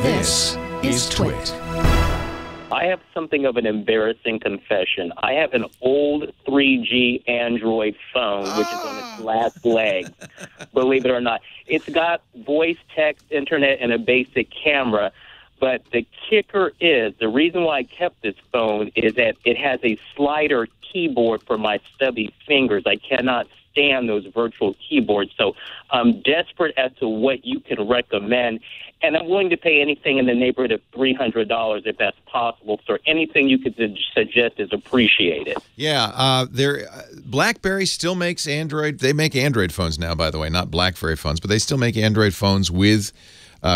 This is TWiT. I have something of an embarrassing confession. I have an old 3G Android phone, which is on its last leg, believe it or not. It's got voice, text, internet, and a basic camera. But the kicker is, the reason why I kept this phone is that it has a slider keyboard for my stubby fingers. I cannot stand those virtual keyboards. So I'm desperate as to what you can recommend. And I'm willing to pay anything in the neighborhood of $300 if that's possible. So anything you could suggest is appreciated. Yeah, BlackBerry still makes Android. They make Android phones now, by the way, not BlackBerry phones, but they still make Android phones with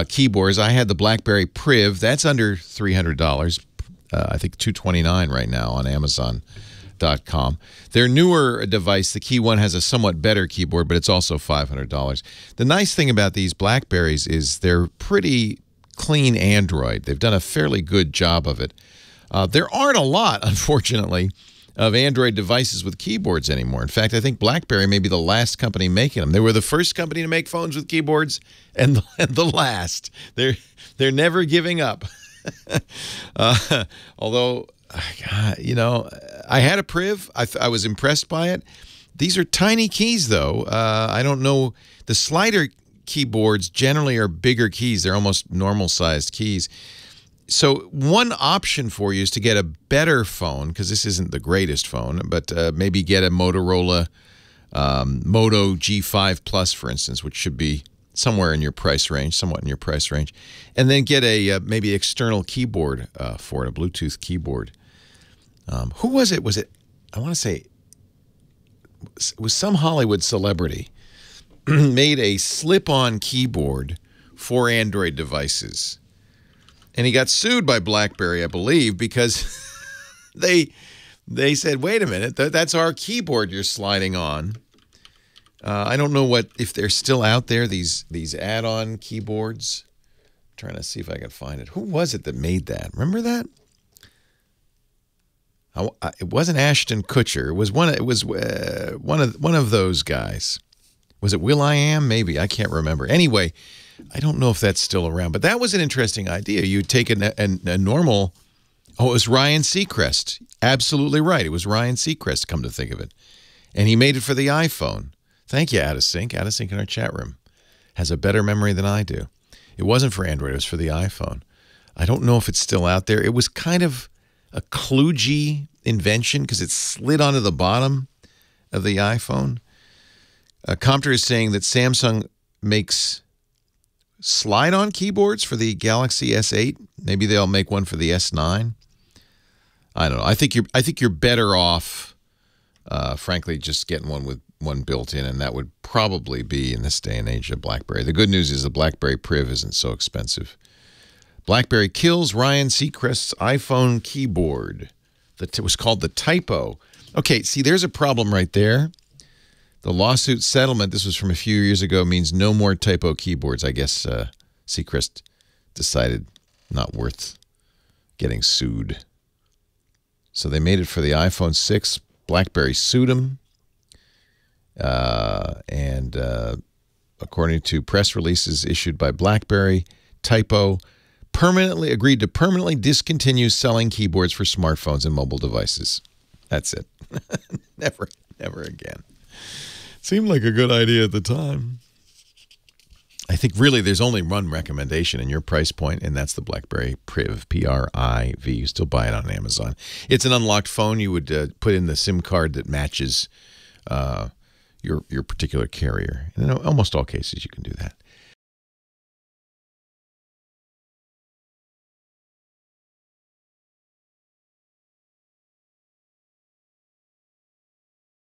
keyboards. I had the BlackBerry Priv. That's under $300. I think $229 right now on Amazon.com. Their newer device, the Key One, has a somewhat better keyboard, but it's also $500. The nice thing about these BlackBerries is they're pretty clean Android. They've done a fairly good job of it. There aren't a lot, unfortunately, of Android devices with keyboards anymore. In fact, I think BlackBerry may be the last company making them. They were the first company to make phones with keyboards and the last. They're never giving up. Although, you know, I had a Priv. I was impressed by it. These are tiny keys, though. I don't know. The slider keyboards generally are bigger keys. They're almost normal-sized keys. So one option for you is to get a better phone, because this isn't the greatest phone, but maybe get a Motorola Moto G5 Plus, for instance, which should be somewhere in your price range, somewhat in your price range, and then get a maybe external keyboard for it, a Bluetooth keyboard. Who was it? Was it, I want to say, it was some Hollywood celebrity made a slip-on keyboard for Android devices. And he got sued by BlackBerry, I believe, because they said, wait a minute, that's our keyboard you're sliding on. I don't know if they're still out there, these add-on keyboards. I'm trying to see if I can find it. Who was it that made that? Remember that? It wasn't Ashton Kutcher. It was one of those guys. Was it Will.i.am? Maybe. I can't remember. Anyway, I don't know if that's still around, but that was an interesting idea. You take a normal. Oh, it was Ryan Seacrest. Absolutely right. It was Ryan Seacrest, come to think of it. And he made it for the iPhone. Thank you, Adasync. Adasync in our chat room has a better memory than I do. It wasn't for Android. It was for the iPhone. I don't know if it's still out there. It was kind of a kludgy invention because it slid onto the bottom of the iPhone. Compter is saying that Samsung makes slide-on keyboards for the Galaxy S8. Maybe they'll make one for the S9. I don't know. I think you're better off, frankly, just getting one with one built in, and that would probably be, in this day and age, a BlackBerry. The good news is the BlackBerry Priv isn't so expensive. BlackBerry kills Ryan Seacrest's iPhone keyboard. It was called the Typo. Okay, see, there's a problem right there. The lawsuit settlement, this was from a few years ago, means no more Typo keyboards. I guess Seacrest decided not worth getting sued. So they made it for the iPhone 6. BlackBerry sued him. And according to press releases issued by BlackBerry, Typo agreed to permanently discontinue selling keyboards for smartphones and mobile devices. That's it. Never again. Seemed like a good idea at the time. I think really there's only one recommendation in your price point, and that's the BlackBerry Priv, P-R-I-V. You still buy it on Amazon. It's an unlocked phone. You would put in the SIM card that matches your particular carrier. In almost all cases, you can do that.